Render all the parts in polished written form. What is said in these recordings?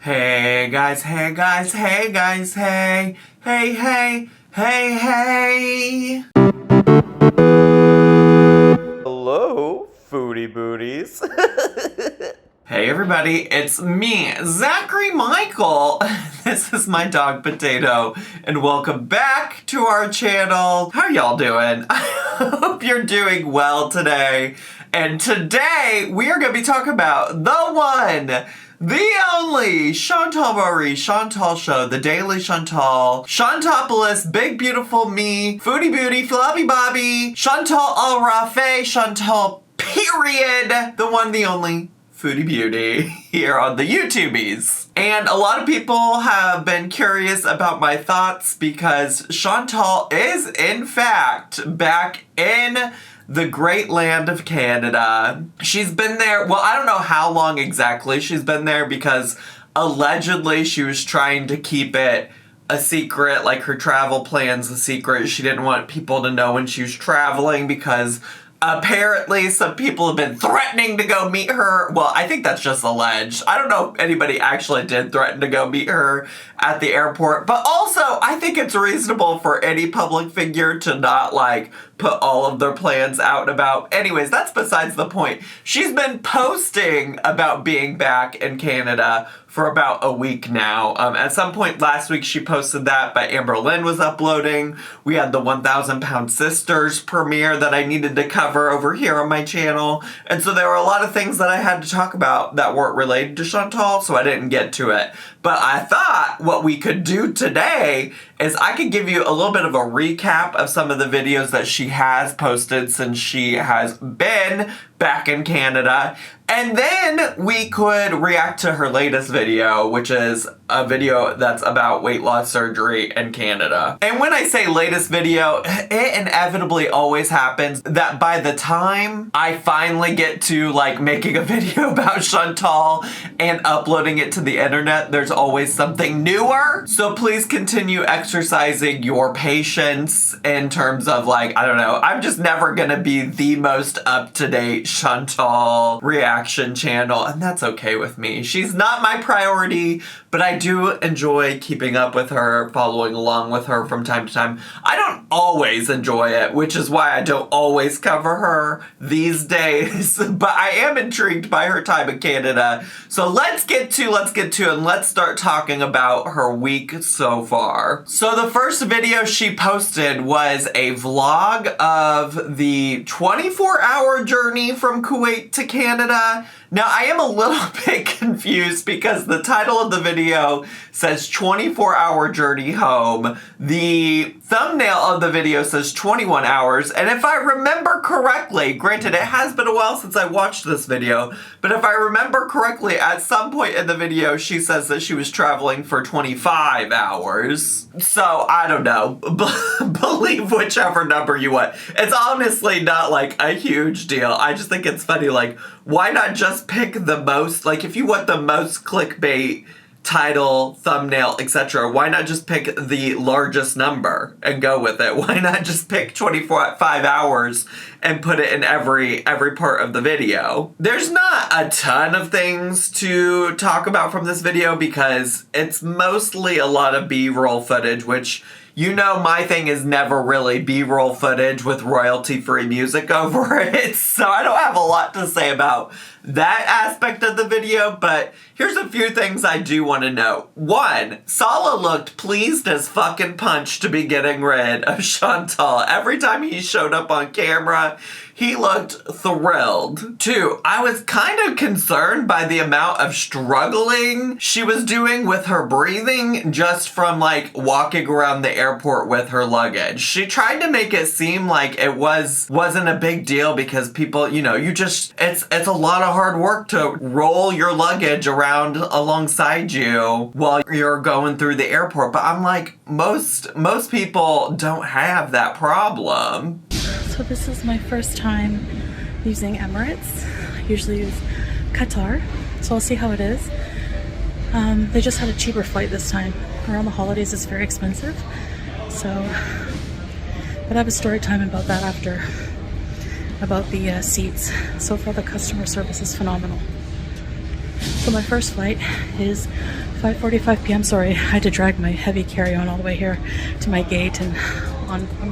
Hey guys, hey guys, hey guys, hey, hey, hey, hey, hey. Hello, foodie booties. Hey everybody, it's me, Zachary Michael. This is my dog Potato, and welcome back to our channel. How y'all doing? I hope you're doing well today. And today, we are gonna be talking about the one, the only Chantal Marie Chantal Show, the Daily Chantal, Chantopolis, Big Beautiful Me, Foodie Booty, Floppy Bobby, Chantal Al Rafe, Chantal period, the one, the only Foodie Beauty here on the YouTubies. And a lot of people have been curious about my thoughts because Chantal is in fact back in the great land of Canada. She's been there, well, I don't know how long exactly she's been there because allegedly she was trying to keep it a secret, like her travel plans a secret. She didn't want people to know when she was traveling because apparently some people have been threatening to go meet her. Well, I think that's just alleged. I don't know if anybody actually did threaten to go meet her at the airport. But also, I think it's reasonable for any public figure to not, like, put all of their plans out and about. Anyways, that's besides the point. She's been posting about being back in Canada for about a week now. At some point last week, she posted that, but Amber Lynn was uploading. We had the 1,000 Pound Sisters premiere that I needed to cover over here on my channel. And so there were a lot of things that I had to talk about that weren't related to Chantal, so I didn't get to it. But I thought what we could do today is I could give you a little bit of a recap of some of the videos that she has posted since she has been back in Canada. And then we could react to her latest video, which is a video that's about weight loss surgery in Canada. And when I say latest video, it inevitably always happens that by the time I finally get to like making a video about Chantal and uploading it to the internet, there's always something newer. So please continue exercising your patience in terms of like, I don't know, I'm just never gonna be the most up-to-date Chantal reaction channel, and that's okay with me. She's not my priority, but I do enjoy keeping up with her, following along with her from time to time. I don't always enjoy it, which is why I don't always cover her these days, but I am intrigued by her time in Canada. So let's get to, and let's start talking about her week so far. So the first video she posted was a vlog of the 24-hour journey from Kuwait to Canada. Now, I am a little bit confused because the title of the video says 24-hour journey home. The thumbnail of the video says 21 hours. And if I remember correctly, granted, it has been a while since I watched this video, but if I remember correctly, at some point in the video, she says that she was traveling for 25 hours. So, I don't know. Believe whichever number you want. It's honestly not like a huge deal. I just think it's funny, like, why not just pick the most, like if you want the most clickbait title, thumbnail, etc., why not just pick the largest number and go with it? Why not just pick 5 hours and put it in every part of the video? There's not a ton of things to talk about from this video because it's mostly a lot of B-roll footage, which, you know, my thing is never really B-roll footage with royalty-free music over it, so I don't have a lot to say about that aspect of the video, but here's a few things I do want to note. One, Sala looked pleased as fucking punch to be getting rid of Chantal. Every time he showed up on camera, he looked thrilled. Two, I was kind of concerned by the amount of struggling she was doing with her breathing just from like walking around the airport with her luggage. She tried to make it seem like it wasn't a big deal because people, you know, it's a lot of hard work to roll your luggage around alongside you while you're going through the airport. But I'm like, most people don't have that problem. So this is my first time using Emirates. I usually use Qatar, so I'll see how it is. They just had a cheaper flight this time. Around the holidays it's very expensive. So, but I have a story time about that after, about the seats. So far the customer service is phenomenal. So my first flight is 5:45 p.m. Sorry, I had to drag my heavy carry-on all the way here to my gate, and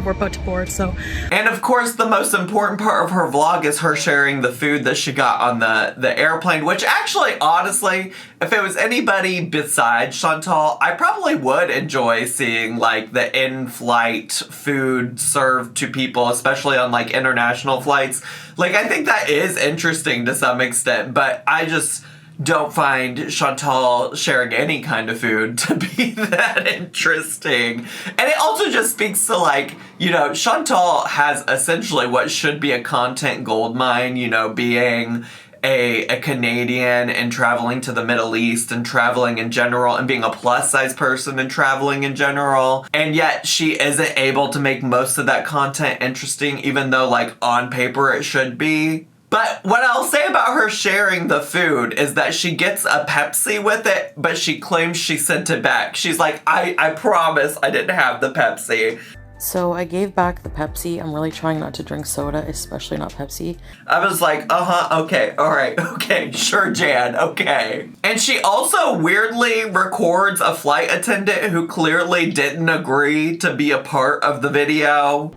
we're about to board, so. And of course, the most important part of her vlog is her sharing the food that she got on the airplane, which actually, honestly, if it was anybody besides Chantal, I probably would enjoy seeing like the in-flight food served to people, especially on like international flights. Like, I think that is interesting to some extent, but I just don't find Chantal sharing any kind of food to be that interesting. And it also just speaks to, like, you know, Chantal has essentially what should be a content goldmine, you know, being a Canadian and traveling to the Middle East and traveling in general and being a plus size person and traveling in general. And yet she isn't able to make most of that content interesting, even though, like, on paper it should be. But what I'll say about her sharing the food is that she gets a Pepsi with it, but she claims she sent it back. She's like, I promise I didn't have the Pepsi. So I gave back the Pepsi. I'm really trying not to drink soda, especially not Pepsi. I was like, okay, all right, okay, sure, Jan, okay. And she also weirdly records a flight attendant who clearly didn't agree to be a part of the video.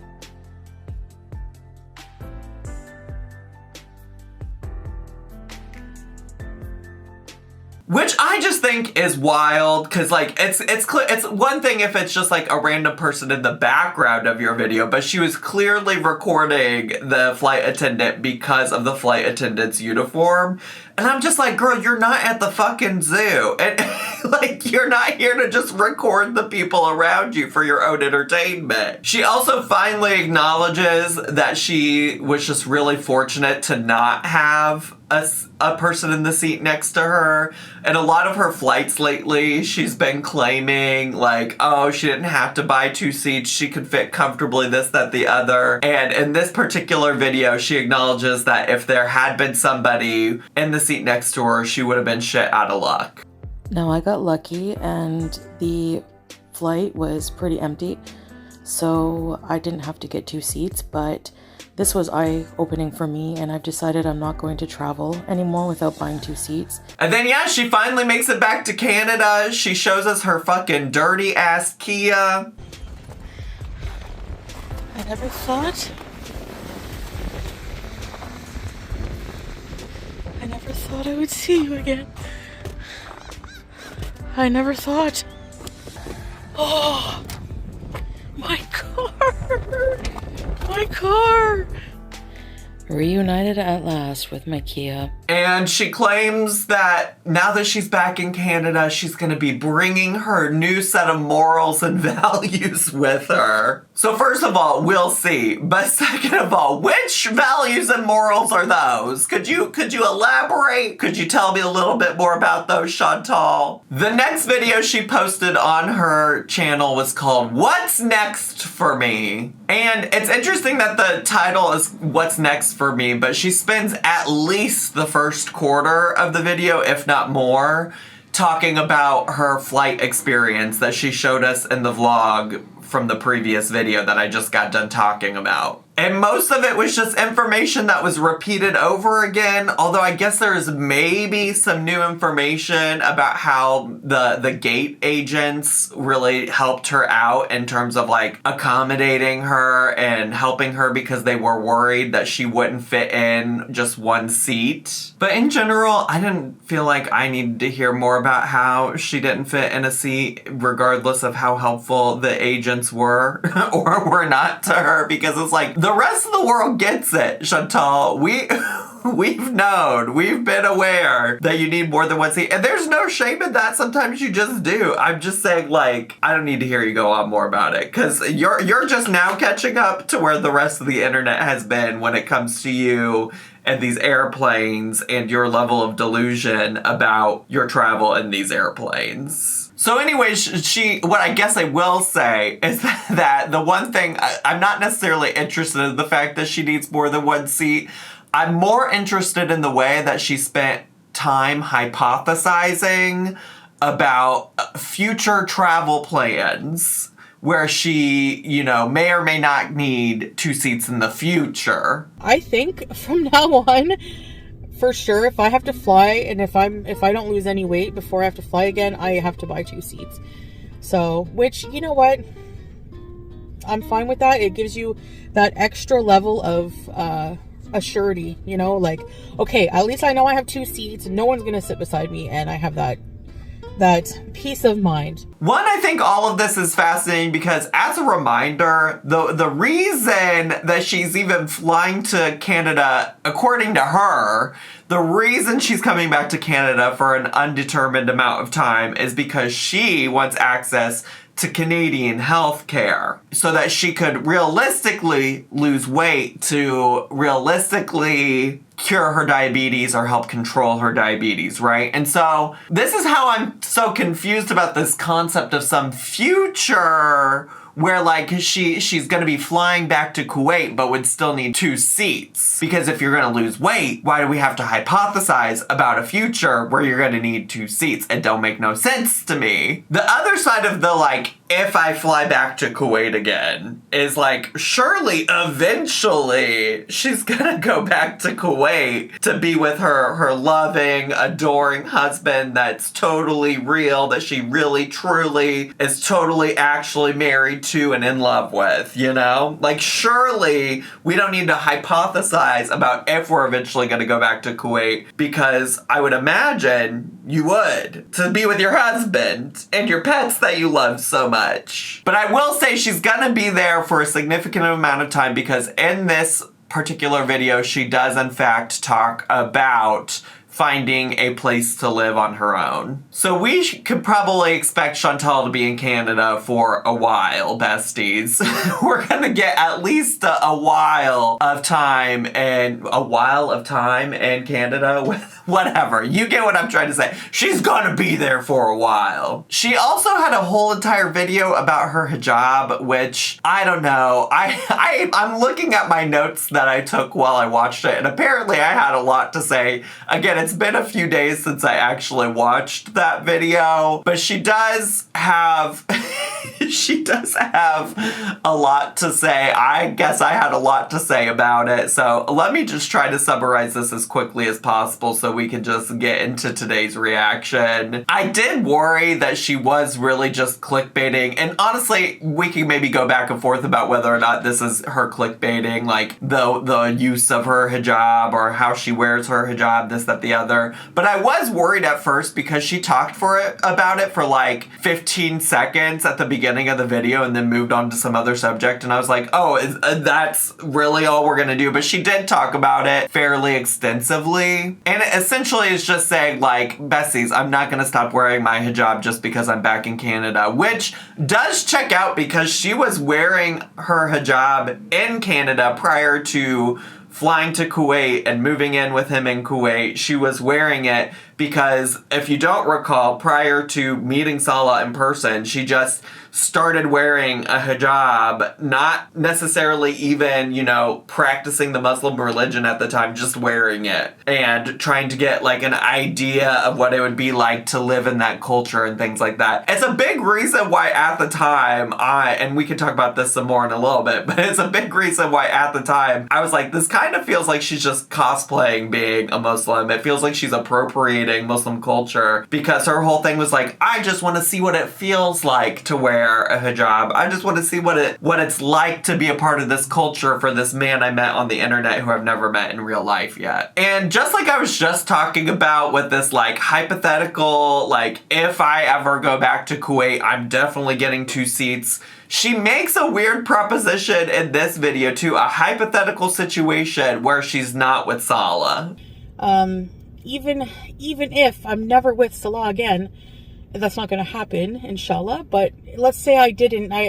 Which I just think is wild, because like it's one thing if it's just like a random person in the background of your video, but she was clearly recording the flight attendant because of the flight attendant's uniform. And I'm just like, girl, you're not at the fucking zoo. And like, you're not here to just record the people around you for your own entertainment. She also finally acknowledges that she was just really fortunate to not have a person in the seat next to her. And a lot of her flights lately, she's been claiming like, oh, she didn't have to buy 2 seats. She could fit comfortably this, that, the other. And in this particular video, she acknowledges that if there had been somebody in the seat next to her, she would have been shit out of luck. Now I got lucky and the flight was pretty empty, so I didn't have to get 2 seats, but this was eye-opening for me, and I've decided I'm not going to travel anymore without buying 2 seats. And then, yeah, she finally makes it back to Canada. She shows us her fucking dirty-ass Kia. I never thought I would see you again. I never thought. Oh, my car! My car! Reunited at last with my Kia. And she claims that now that she's back in Canada, she's going to be bringing her new set of morals and values with her. So first of all, we'll see. But second of all, which values and morals are those? Could you elaborate? Could you tell me a little bit more about those, Chantal? The next video she posted on her channel was called What's Next for Me? And it's interesting that the title is What's Next for Me, but she spends at least the first quarter of the video, if not more, talking about her flight experience that she showed us in the vlog from the previous video that I just got done talking about. And most of it was just information that was repeated over again, although I guess there is maybe some new information about how the gate agents really helped her out in terms of like accommodating her and helping her because they were worried that she wouldn't fit in just 1 seat. But in general, I didn't feel like I needed to hear more about how she didn't fit in a seat, regardless of how helpful the agents were or were not to her, because it's like, the rest of the world gets it, Chantal. We've known, we've been aware that you need more than 1 seat, and there's no shame in that. Sometimes you just do. I'm just saying, like, I don't need to hear you go on more about it, because you're just now catching up to where the rest of the internet has been when it comes to you and these airplanes and your level of delusion about your travel in these airplanes. So anyways, what I guess I will say is that the one thing, I'm not necessarily interested in the fact that she needs more than 1 seat. I'm more interested in the way that she spent time hypothesizing about future travel plans where she, you know, may or may not need 2 seats in the future. I think from now on, for sure, if I have to fly and if I don't lose any weight before I have to fly again, I have to buy 2 seats. So, which, you know what? I'm fine with that. It gives you that extra level of assurity, you know, like, okay, at least I know I have 2 seats, no one's gonna sit beside me, and I have that peace of mind. One, I think all of this is fascinating because as a reminder, the reason that she's even flying to Canada, according to her, the reason she's coming back to Canada for an undetermined amount of time is because she wants access to Canadian health care so that she could realistically lose weight to realistically cure her diabetes or help control her diabetes, right? And so this is how I'm so confused about this concept of some future where like she's gonna be flying back to Kuwait but would still need 2 seats. Because if you're gonna lose weight, why do we have to hypothesize about a future where you're gonna need 2 seats? It don't make no sense to me. The other side of the like, if I fly back to Kuwait again, is like, surely eventually she's gonna go back to Kuwait to be with her loving, adoring husband that's totally real, that she really truly is totally actually married to and in love with, you know? Like, surely we don't need to hypothesize about if we're eventually gonna go back to Kuwait, because I would imagine you would, to be with your husband and your pets that you love so much. But I will say she's gonna be there for a significant amount of time because in this particular video, she does in fact talk about finding a place to live on her own. So we could probably expect Chantal to be in Canada for a while, besties. We're gonna get at least a while of time in Canada. Whatever, you get what I'm trying to say. She's gonna be there for a while. She also had a whole entire video about her hijab, which I don't know. I'm looking at my notes that I took while I watched it, and apparently I had a lot to say. Again, it's been a few days since I actually watched that video, but she does have she does have a lot to say. I guess I had a lot to say about it, so let me just try to summarize this as quickly as possible so we can just get into today's reaction. I did worry that she was really just clickbaiting, and honestly, we can maybe go back and forth about whether or not this is her clickbaiting, like the use of her hijab or how she wears her hijab, this, that, the other. But I was worried at first because she talked about it for like 15 seconds at the beginning of the video and then moved on to some other subject, and I was like, oh, that's really all we're gonna do? But she did talk about it fairly extensively, and it essentially is just saying like, besties, I'm not gonna stop wearing my hijab just because I'm back in Canada, which does check out because she was wearing her hijab in Canada prior to flying to Kuwait and moving in with him in Kuwait. She was wearing it because, if you don't recall, prior to meeting Salah in person, she just started wearing a hijab, not necessarily even, you know, practicing the Muslim religion at the time, just wearing it and trying to get like an idea of what it would be like to live in that culture and things like that. It's a big reason why at the time and we can talk about this some more in a little bit, but it's a big reason why at the time I was like, this kind of feels like she's just cosplaying being a Muslim. It feels like she's appropriating Muslim culture because her whole thing was like, I just want to see what it feels like to wear a hijab. I just want to see what it's like to be a part of this culture for this man I met on the internet who I've never met in real life yet. And just like I was just talking about with this like hypothetical, like if I ever go back to Kuwait, I'm definitely getting 2 seats. She makes a weird proposition in this video too, a hypothetical situation where she's not with Salah. Even if I'm never with Salah again, that's not going to happen, inshallah, but let's say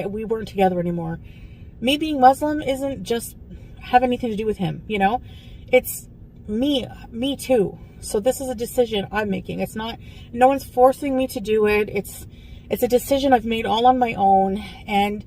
we weren't together anymore. Me being Muslim isn't just have anything to do with him, you know? It's me too. So this is a decision I'm making. It's not, no one's forcing me to do it. It's a decision I've made all on my own. And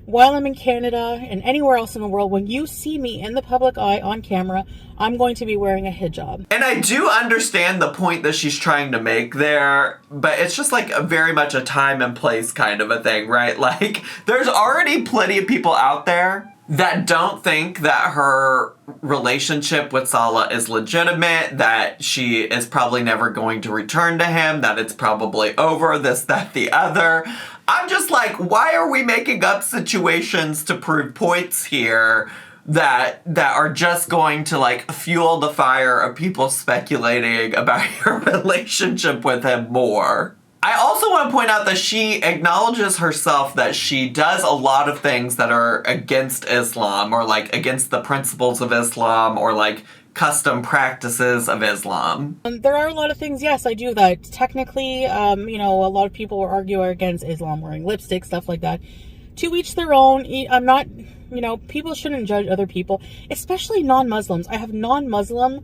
while I'm in Canada and anywhere else in the world, when you see me in the public eye on camera, I'm going to be wearing a hijab. And I do understand the point that she's trying to make there, but it's just like very much a time and place kind of a thing, right? Like, there's already plenty of people out there that don't think that her relationship with Salah is legitimate, that she is probably never going to return to him, that it's probably over, this, that, the other. I'm just like, why are we making up situations to prove points here that are just going to like fuel the fire of people speculating about your relationship with him more? I also want to point out that she acknowledges herself that she does a lot of things that are against Islam, or like against the principles of Islam, or like custom practices of Islam. There are a lot of things, yes, I do that. Technically, a lot of people will argue against Islam wearing lipstick, stuff like that. To each their own. I'm not, people shouldn't judge other people, especially non-Muslims. I have non-Muslim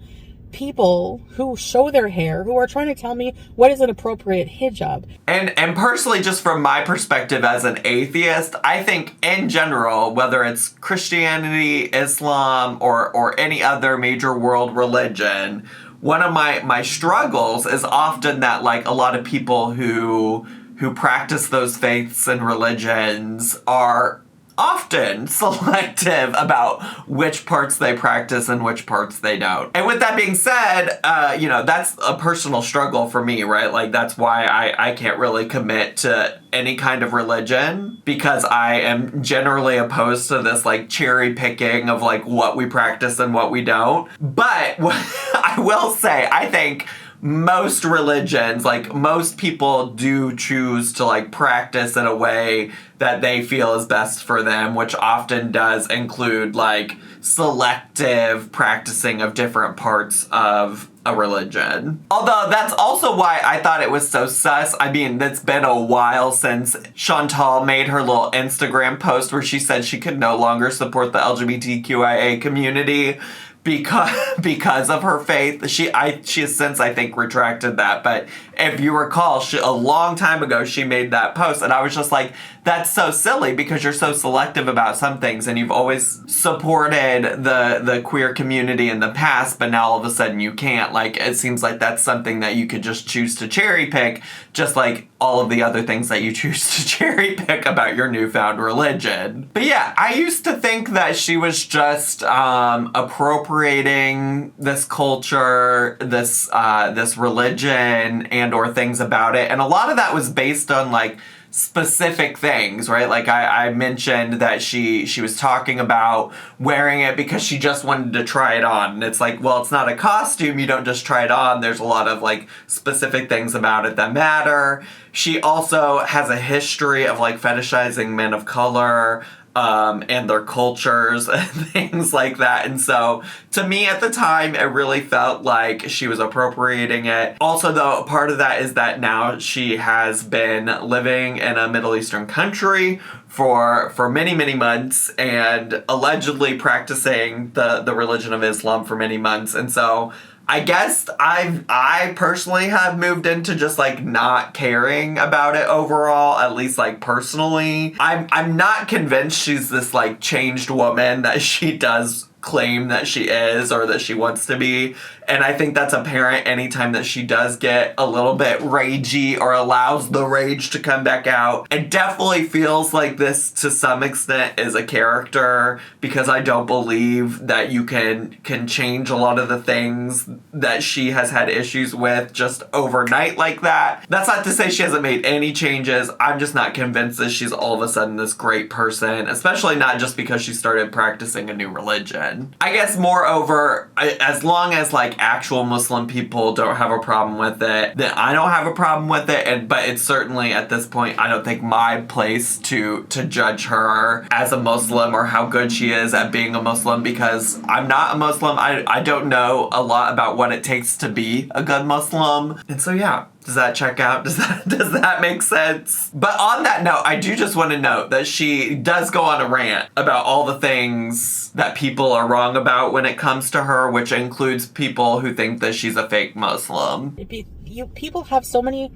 people who show their hair, who are trying to tell me what is an appropriate hijab. And personally, just from my perspective as an atheist, I think in general, whether it's Christianity, Islam, or any other major world religion, one of my struggles is often that like a lot of people who practice those faiths and religions are often selective about which parts they practice and which parts they don't. And with that being said, that's a personal struggle for me, right? Like, that's why I can't really commit to any kind of religion, because I am generally opposed to this, like, cherry picking of, like, what we practice and what we don't. But I will say, I think most religions, like most people do choose to like practice in a way that they feel is best for them, which often does include like selective practicing of different parts of a religion. Although that's also why I thought it was so sus. I mean, it's been a while since Chantal made her little Instagram post where she said she could no longer support the LGBTQIA community because of her faith. She has since, I think, retracted that. But if you recall, a long time ago, she made that post. And I was just like, that's so silly, because you're so selective about some things. And you've always supported the queer community in the past, but now all of a sudden you can't. Like, it seems like that's something that you could just choose to cherry pick, just like all of the other things that you choose to cherry pick about your newfound religion. But yeah, I used to think that she was just appropriating this culture, this religion, and or things about it. And a lot of that was based on like specific things, right? Like I mentioned that she was talking about wearing it because she just wanted to try it on. And it's like, well, it's not a costume. You don't just try it on. There's a lot of like specific things about it that matter. She also has a history of like fetishizing men of color, and their cultures and things like that. And so to me at the time, it really felt like she was appropriating it. Also, though, part of that is that now she has been living in a Middle Eastern country for many, many months, and allegedly practicing the religion of Islam for many months. And so I guess I personally have moved into just like not caring about it overall, at least like personally. I'm not convinced she's this like changed woman that she does claim that she is, or that she wants to be. And I think that's apparent anytime that she does get a little bit ragey or allows the rage to come back out. It definitely feels like this to some extent is a character, because I don't believe that you can change a lot of the things that she has had issues with just overnight like that. That's not to say she hasn't made any changes. I'm just not convinced that she's all of a sudden this great person, especially not just because she started practicing a new religion. I guess moreover, as long as like actual Muslim people don't have a problem with it, then I don't have a problem with it. But it's certainly at this point, I don't think my place to judge her as a Muslim or how good she is at being a Muslim, because I'm not a Muslim. I don't know a lot about what it takes to be a good Muslim. And so yeah. Does that check out? Does that make sense? But on that note, I do just want to note that she does go on a rant about all the things that people are wrong about when it comes to her, which includes people who think that she's a fake Muslim. People have so many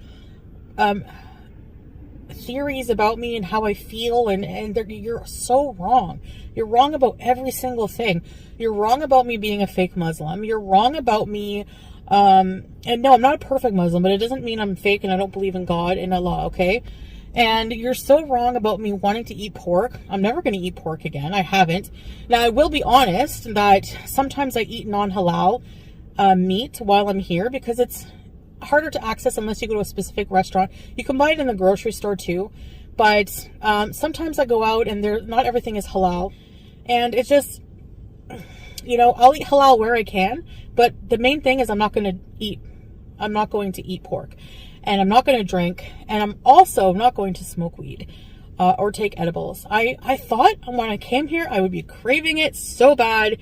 theories about me and how I feel, and you're so wrong. You're wrong about every single thing. You're wrong about me being a fake Muslim. You're wrong about me. And no, I'm not a perfect Muslim, but it doesn't mean I'm fake and I don't believe in God and Allah, okay? And you're so wrong about me wanting to eat pork. I'm never going to eat pork again. I haven't. Now, I will be honest that sometimes I eat non-halal meat while I'm here because it's harder to access unless you go to a specific restaurant. You can buy it in the grocery store too. But sometimes I go out and not everything is halal. And it's just, you know, I'll eat halal where I can. But the main thing is I'm not going to eat pork. And I'm not going to drink, and I'm also not going to smoke weed or take edibles. I thought when I came here, I would be craving it so bad,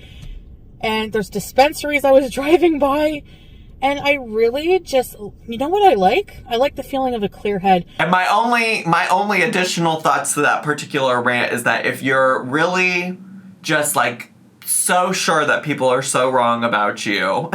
and there's dispensaries I was driving by, and I really just, you know what I like? I like the feeling of a clear head. And my only additional thoughts to that particular rant is that if you're really just like so sure that people are so wrong about you,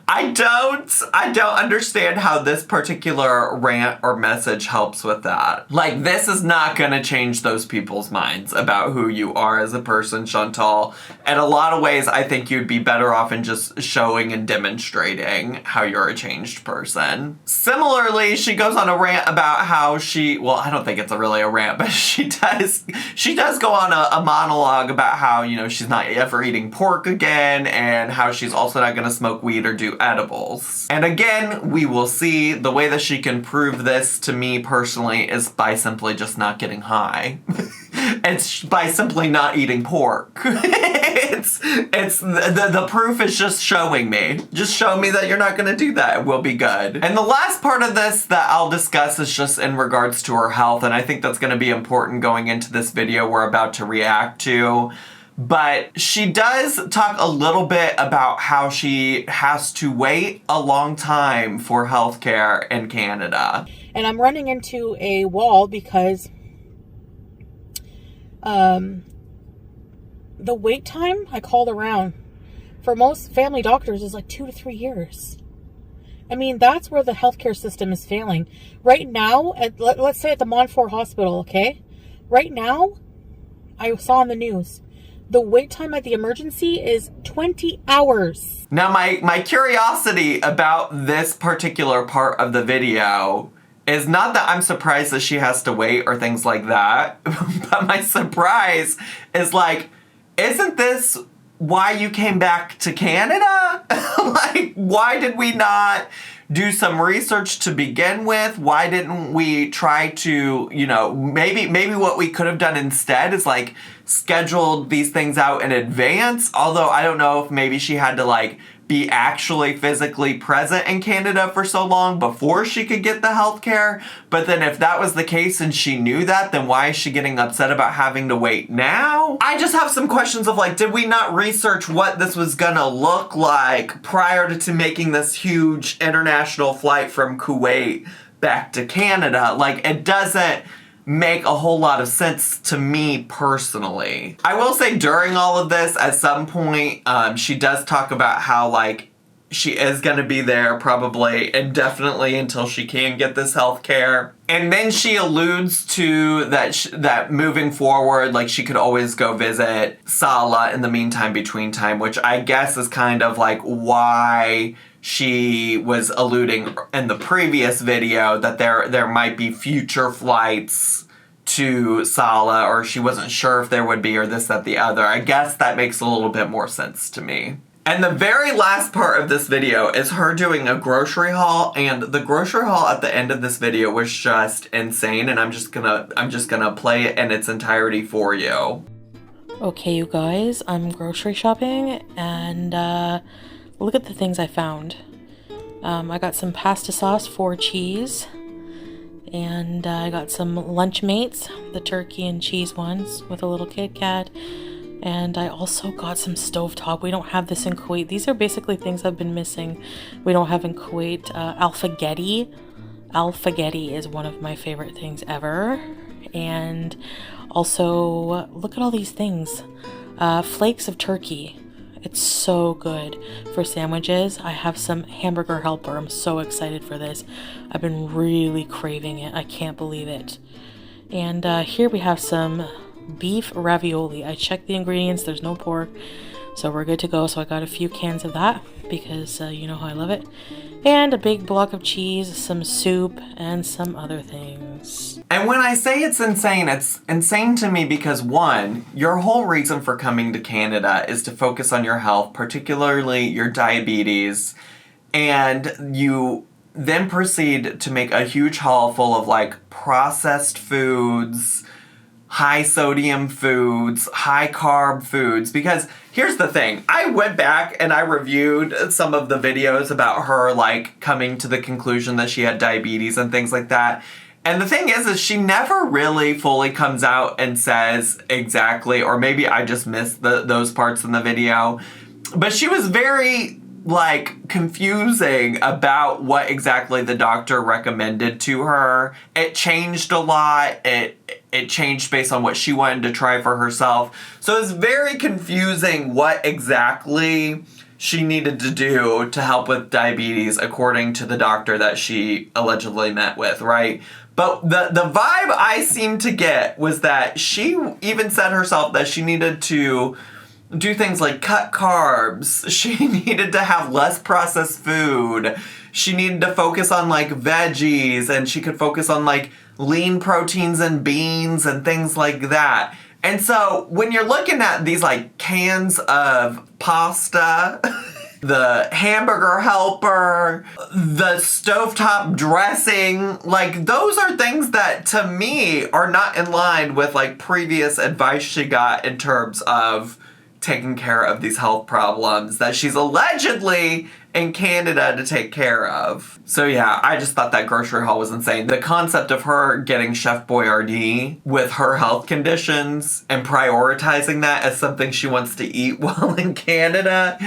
I don't understand how this particular rant or message helps with that. Like, this is not gonna change those people's minds about who you are as a person, Chantal. In a lot of ways, I think you'd be better off in just showing and demonstrating how you're a changed person. Similarly, she goes on a rant about how well, I don't think it's really a rant, but she does go on a monologue about how, you know, she's not ever eating pork again, and how she's also not gonna smoke weed or do edibles. And again, we will see the way that she can prove this to me personally is by simply just not getting high. It's by simply not eating pork. it's the proof is just showing me. Just show me that you're not gonna do that, and we'll be good. And the last part of this that I'll discuss is just in regards to her health, and I think that's gonna be important going into this video we're about to react to. But she does talk a little bit about how she has to wait a long time for healthcare in Canada. And I'm running into a wall because the wait time, I called around, for most family doctors is like 2 to 3 years. I mean, that's where the healthcare system is failing. Right now, let's say at the Montfort Hospital, okay? Right now, I saw on the news, the wait time at the emergency is 20 hours. Now, my curiosity about this particular part of the video is not that I'm surprised that she has to wait or things like that, but my surprise is like, isn't this why you came back to Canada? Like, why did we not do some research to begin with? Why didn't we try to, you know, maybe what we could have done instead is like scheduled these things out in advance. Although I don't know if maybe she had to like be actually physically present in Canada for so long before she could get the healthcare. But then if that was the case and she knew that, then why is she getting upset about having to wait now? I just have some questions of like, did we not research what this was gonna look like prior to making this huge international flight from Kuwait back to Canada? Like, it doesn't make a whole lot of sense to me personally. I will say during all of this, at some point, she does talk about how like she is going to be there probably indefinitely until she can get this health care. And then she alludes to that moving forward, like she could always go visit Salah in the meantime, between time, which I guess is kind of like why she was alluding in the previous video that there might be future flights to Salah, or she wasn't sure if there would be, or this, that, the other. I guess that makes a little bit more sense to me. And the very last part of this video is her doing a grocery haul, and the grocery haul at the end of this video was just insane, and I'm just gonna play it in its entirety for you. Okay, you guys, I'm grocery shopping, and look at the things I found. I got some pasta sauce for cheese, and I got some Lunchmates, the turkey and cheese ones with a little Kit Kat, and I also got some stovetop. We don't have this in Kuwait. These are basically things I've been missing. We don't have in Kuwait. Alfaghetti. Alfaghetti is one of my favorite things ever. And also, look at all these things. Flakes of turkey. It's so good for sandwiches. I have some hamburger helper. I'm so excited for this. I've been really craving it. I can't believe it. And here we have some beef ravioli. I checked the ingredients. There's no pork. So we're good to go. So I got a few cans of that because you know how I love it. and a big block of cheese, some soup, and some other things. And when I say it's insane to me because, one, your whole reason for coming to Canada is to focus on your health, particularly your diabetes, and you then proceed to make a huge haul full of, like, processed foods, high sodium foods, high carb foods, because here's the thing. I went back and I reviewed some of the videos about her, like, coming to the conclusion that she had diabetes and things like that. And the thing is she never really fully comes out and says exactly, or maybe I just missed those parts in the video, but she was very, like, confusing about what exactly the doctor recommended to her. It changed a lot. It changed based on what she wanted to try for herself. So it's very confusing what exactly she needed to do to help with diabetes according to the doctor that she allegedly met with, right? But the vibe I seemed to get was that she even said herself that she needed to do things like cut carbs. She needed to have less processed food. She needed to focus on, like, veggies, and she could focus on, like, lean proteins and beans and things like that. And so when you're looking at these, like, cans of pasta, the hamburger helper, the stovetop dressing, like, those are things that to me are not in line with, like, previous advice she got in terms of taking care of these health problems that she's allegedly in Canada to take care of. So yeah, I just thought that grocery haul was insane. The concept of her getting Chef Boyardee with her health conditions and prioritizing that as something she wants to eat while in Canada,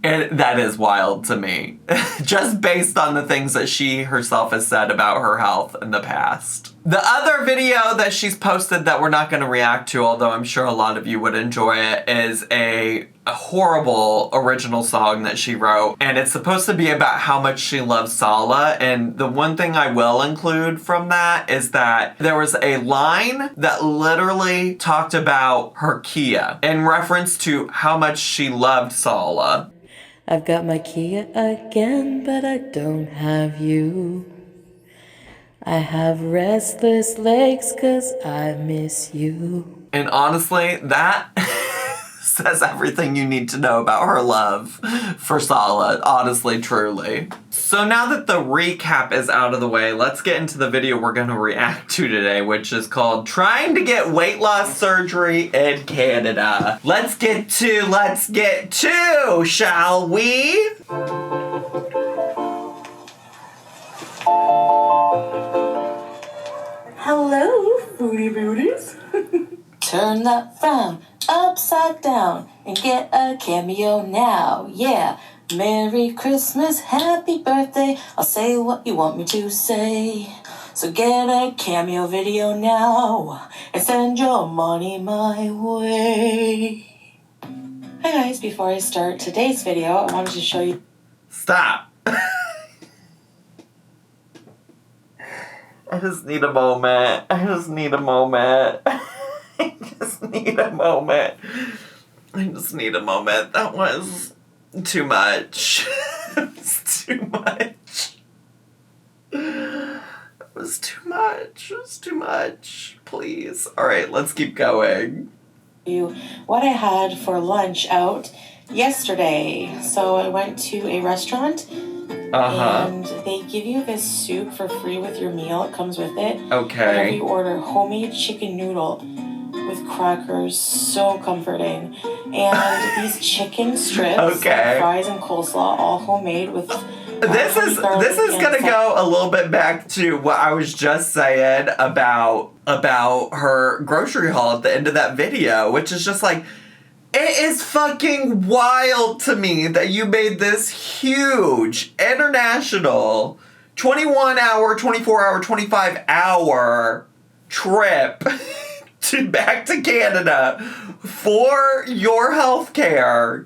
and that is wild to me. Just based on the things that she herself has said about her health in the past. The other video that she's posted that we're not going to react to, although I'm sure a lot of you would enjoy it, is a horrible original song that she wrote. And it's supposed to be about how much she loves Sala. And the one thing I will include from that is that there was a line that literally talked about her Kia in reference to how much she loved Sala. I've got my Kia again, but I don't have you. I have restless legs 'cause I miss you. And honestly, that says everything you need to know about her love for Sala, honestly, truly. So now that the recap is out of the way, let's get into the video we're going to react to today, which is called Trying to Get Weight Loss Surgery in Canada. Let's get to, shall we? Hello, foodie booties. Turn that frown upside down and get a cameo now. Yeah. Merry Christmas, happy birthday. I'll say what you want me to say. So get a cameo video now and send your money my way. Hi guys, before I start today's video, I wanted to show you. Stop. I just need a moment. I just need a moment. That was too much. It was too much. Please. All right, let's keep going. What I had for lunch out yesterday. So I went to a restaurant. And they give you this soup for free with your meal. It comes with it. Okay. Whenever you order homemade chicken noodle with crackers, so comforting. And these chicken strips, fries and coleslaw, all homemade with. This is gonna go a little bit back to what I was just saying about her grocery haul at the end of that video, which is just like, it is fucking wild to me that you made this huge international 21-hour, 24-hour, 25-hour trip back to Canada for your health care.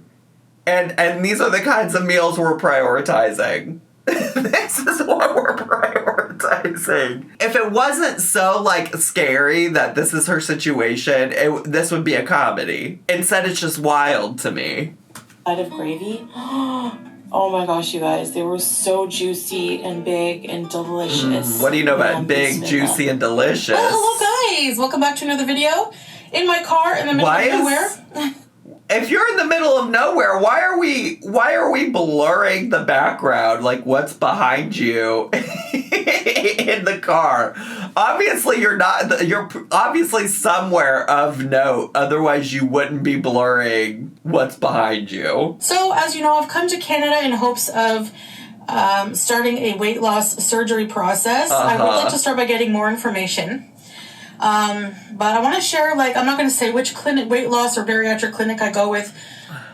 And these are the kinds of meals we're prioritizing. This is what we're prioritizing. If it wasn't so, like, scary that this is her situation, this would be a comedy. Instead, it's just wild to me. Side of gravy. Oh my gosh, you guys, they were so juicy and big and delicious. What do you know about big, juicy, and delicious? Well, hello guys! Welcome back to another video. In my car in the middle of nowhere. If you're in the middle of nowhere, why are we blurring the background? Like, what's behind you in the car? Obviously, you're obviously somewhere of note. Otherwise, you wouldn't be blurring what's behind you. So, as you know, I've come to Canada in hopes of starting a weight loss surgery process. I would like to start by getting more information. But I want to share, like, I'm not going to say which clinic, weight loss or bariatric clinic I go with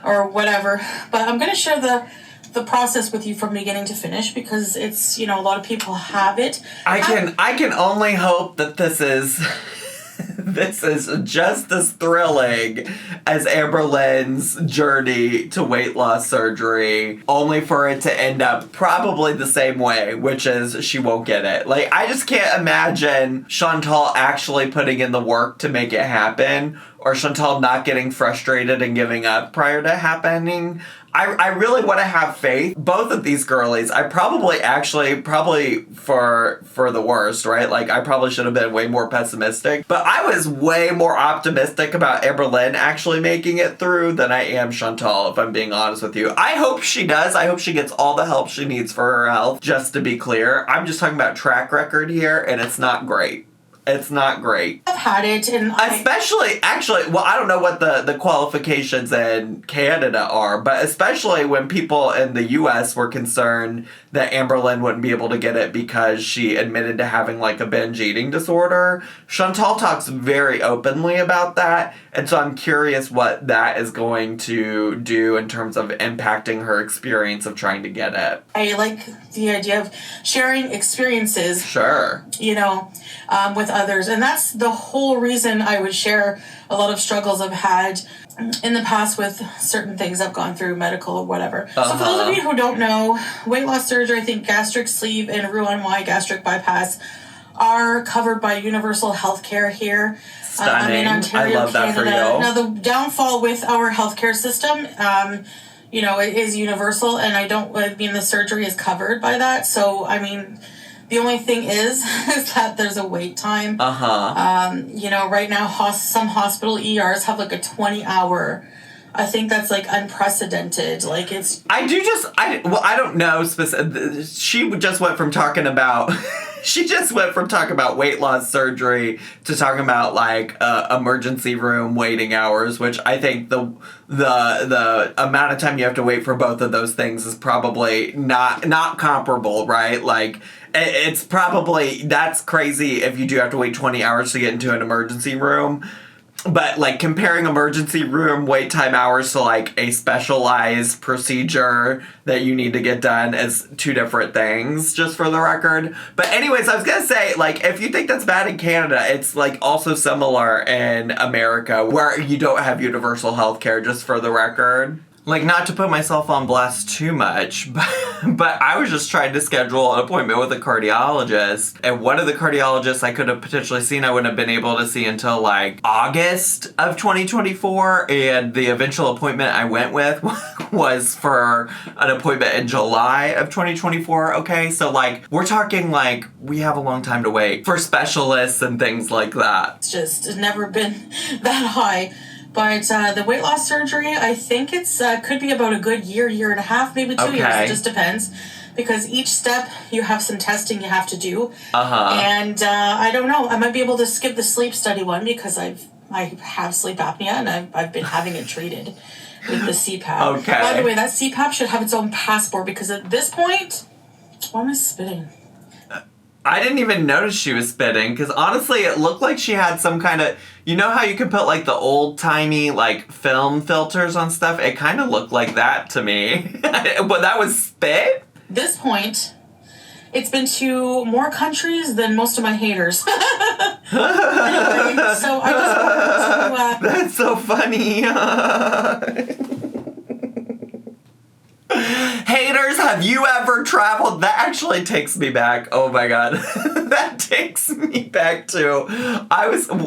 or whatever, but I'm going to share the process with you from beginning to finish because it's, you know, a lot of people have it. I can only hope that this is this is just as thrilling as Amber Lynn's journey to weight loss surgery, only for it to end up probably the same way, which is she won't get it. Like, I just can't imagine Chantal actually putting in the work to make it happen, or Chantal not getting frustrated and giving up prior to happening. I really want to have faith. Both of these girlies, I probably for the worst, right? Like, I probably should have been way more pessimistic. But I was way more optimistic about Amber Lynn actually making it through than I am Chantal, if I'm being honest with you. I hope she does. I hope she gets all the help she needs for her health, just to be clear. I'm just talking about track record here, and it's not great. It's not great. I've had it, and especially, I don't know what the qualifications in Canada are, but especially when people in the U.S. were concerned that Amber Lynn wouldn't be able to get it because she admitted to having, like, a binge eating disorder. Chantal talks very openly about that, and so I'm curious what that is going to do in terms of impacting her experience of trying to get it. I like the idea of sharing experiences. Sure. You know, with others. And that's the whole reason I would share a lot of struggles I've had in the past with certain things I've gone through, medical or whatever. So for those of you who don't know, weight loss surgery, I think gastric sleeve and Roux-en-Y gastric bypass are covered by universal healthcare here. Stunning. In Ontario, I love that Canada. for you. Now, the downfall with our healthcare system, you know, it is universal, and the surgery is covered by that. So, I mean, the only thing is that there's a wait time. You know, right now, some hospital ERs have like a 20-hour. I think that's like unprecedented. Like, it's. I don't know. She just went from talking about. She just went from talking about weight loss surgery to talking about, like, emergency room waiting hours, which I think the amount of time you have to wait for both of those things is probably not comparable, right? Like, it's probably, that's crazy if you do have to wait 20 hours to get into an emergency room. But, like, comparing emergency room wait time hours to, like, a specialized procedure that you need to get done is two different things, just for the record. But anyways, I was gonna say, like, if you think that's bad in Canada, it's, like, also similar in America, where you don't have universal health care, just for the record. Like, not to put myself on blast too much, but I was just trying to schedule an appointment with a cardiologist. And one of the cardiologists I could have potentially seen, I wouldn't have been able to see until, like, August of 2024. And the eventual appointment I went with was for an appointment in July of 2024. Okay, so, like, we're talking, like, we have a long time to wait for specialists and things like that. It's never been that high. But the weight loss surgery, I think it's could be about a good year and a half, maybe 2 years. It just depends. Because each step, you have some testing you have to do. And I don't know. I might be able to skip the sleep study one because I have sleep apnea and I've been having it treated with the CPAP. Okay. By the way, that CPAP should have its own passport because at this point, why am I spitting? I didn't even notice she was spitting, because honestly, it looked like she had some kind of, you know how you can put, like, the old-timey, like, film filters on stuff? It kind of looked like that to me. But that was spit? At this point, it's been to more countries than most of my haters. Anyway, so I just wanted to... That's so funny. Haters, have you ever traveled? That actually takes me back. Oh my God. That takes me back to,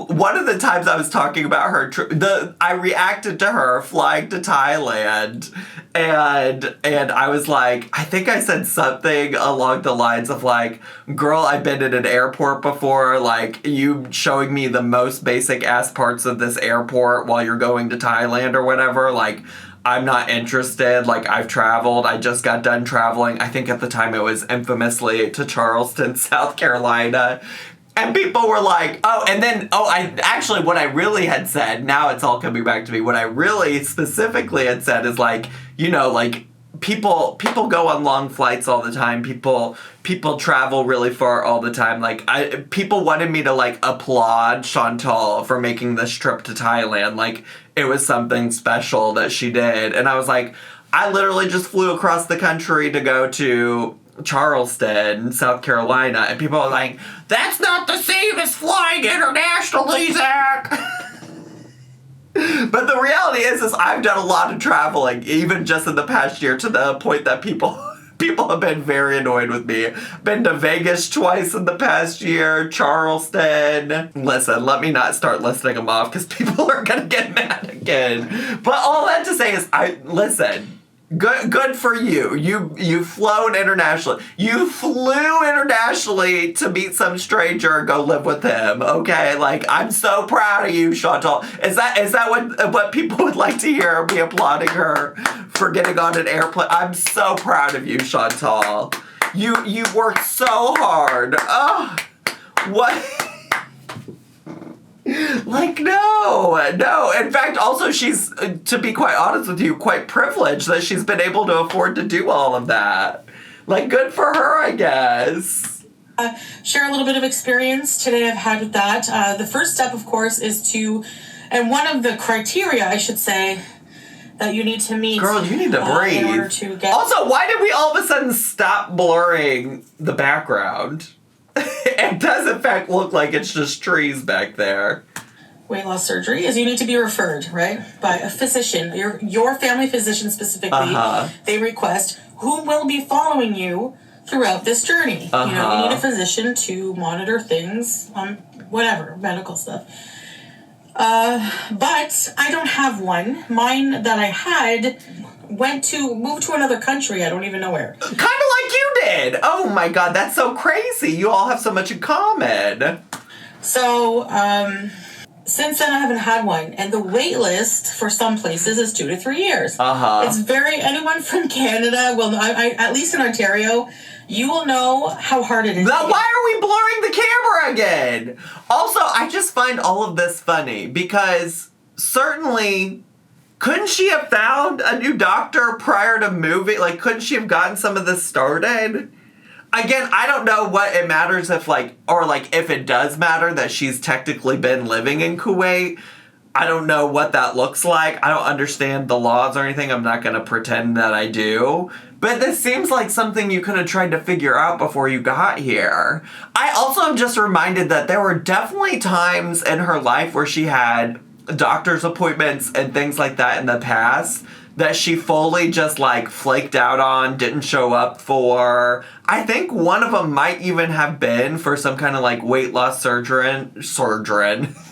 one of the times I was talking about her trip, I reacted to her flying to Thailand, and I was like, I think I said something along the lines of like, girl, I've been in an airport before, like, you showing me the most basic ass parts of this airport while you're going to Thailand or whatever, like, I'm not interested. Like, I've traveled. I just got done traveling. I think at the time it was infamously to Charleston, South Carolina. And people were like, what I really had said, now it's all coming back to me. What I really specifically had said is like, you know, like, people go on long flights all the time. People travel really far all the time. Like, people wanted me to like applaud Chantal for making this trip to Thailand. Like, it was something special that she did. And I was like, I literally just flew across the country to go to Charleston, South Carolina. And people are like, that's not the same as flying internationally, Zach. But the reality is I've done a lot of traveling, even just in the past year, to the point that people have been very annoyed with me. Been to Vegas twice in the past year, Charleston. Listen, let me not start listing them off because people are going to get mad again. But all that to say is, listen. Good for you. You've flown internationally. You flew internationally to meet some stranger and go live with him. Okay, like, I'm so proud of you, Chantal. Is that what people would like to hear? Me applauding her for getting on an airplane. I'm so proud of you, Chantal. You worked so hard. Oh, what? Like, no. In fact, also, she's, to be quite honest with you, quite privileged that she's been able to afford to do all of that. Like, good for her, I guess. Share a little bit of experience today I've had with that. The first step, of course, is and one of the criteria, I should say, that you need to meet. Girl, you need to breathe. In order to get. Also, why did we all of a sudden stop blurring the background? It does, in fact, look like it's just trees back there. Weight loss surgery is you need to be referred, right, by a physician, your family physician specifically. Uh-huh. They request who will be following you throughout this journey. Uh-huh. You know, you need a physician to monitor things, whatever, medical stuff. But I don't have one. Mine that I had moved to another country. I don't even know where. Kind of like you did. Oh my God, that's so crazy. You all have so much in common. So, since then I haven't had one. And the wait list for some places is 2 to 3 years. Uh-huh. It's anyone from Canada, at least in Ontario, you will know how hard it is. Now, why are we blurring the camera again? Also, I just find all of this funny because certainly, couldn't she have found a new doctor prior to moving? Like, couldn't she have gotten some of this started? Again, I don't know what it matters if it does matter that she's technically been living in Kuwait. I don't know what that looks like. I don't understand the laws or anything. I'm not going to pretend that I do. But this seems like something you could have tried to figure out before you got here. I also am just reminded that there were definitely times in her life where she had doctor's appointments and things like that in the past that she fully just like flaked out on, didn't show up for. I think one of them might even have been for some kind of like weight loss surgeon.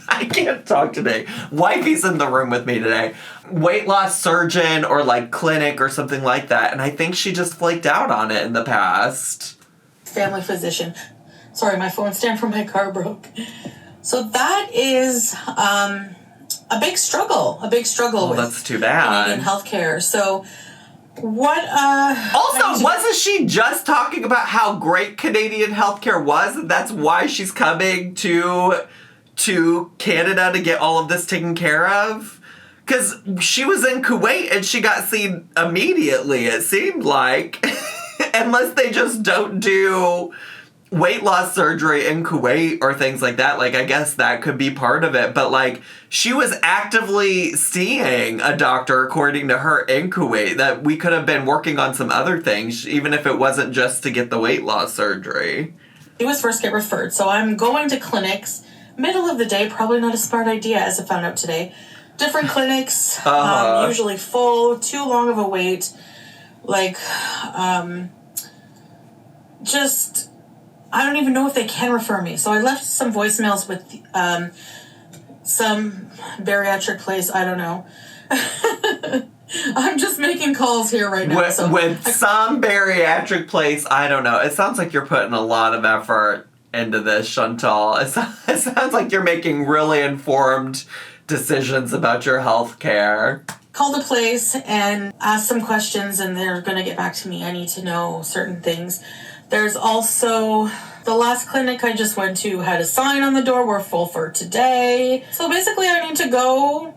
I can't talk today. Wifey's in the room with me today. Weight loss surgeon or like clinic or something like that. And I think she just flaked out on it in the past. Family physician. Sorry, my phone stand from my car broke. So that is a big struggle. With that's too bad. Canadian healthcare. So what also, wasn't she just talking about how great Canadian healthcare was, and that's why she's coming to Canada to get all of this taken care of? Because she was in Kuwait and she got seen immediately, it seemed like. Unless they just don't do weight loss surgery in Kuwait or things like that. Like, I guess that could be part of it. But, like, she was actively seeing a doctor, according to her, in Kuwait, that we could have been working on some other things, even if it wasn't just to get the weight loss surgery. He was first get referred. So I'm going to clinics. Middle of the day, probably not a smart idea, as I found out today. Different clinics, usually full, too long of a wait. like, just, I don't even know if they can refer me. So I left some voicemails with some bariatric place, I don't know. I'm just making calls here right now. With some bariatric place, I don't know. It sounds like you're putting a lot of effort into this, Chantal. It sounds like you're making really informed decisions about your health care. Called a place and asked some questions, and they're going to get back to me. I need to know certain things. There's also the last clinic I just went to had a sign on the door, we're full for today. So basically I need to go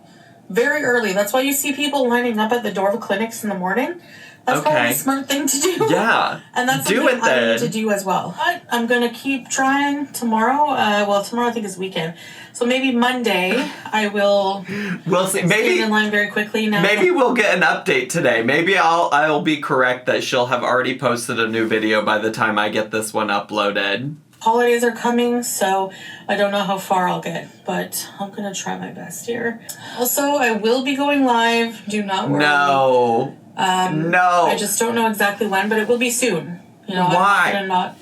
very early. That's why you see people lining up at the door of clinics in the morning. That's probably a smart thing to do. Yeah. And that's something I need to do as well. But I'm going to keep trying tomorrow. Tomorrow I think is weekend. So maybe Monday I will we'll see. Maybe stand in line very quickly now. Maybe we'll get an update today. Maybe I'll be correct that she'll have already posted a new video by the time I get this one uploaded. Holidays are coming, so I don't know how far I'll get, but I'm going to try my best here. Also, I will be going live. Do not worry. No. I just don't know exactly when, but it will be soon. You know, why? I'm going to not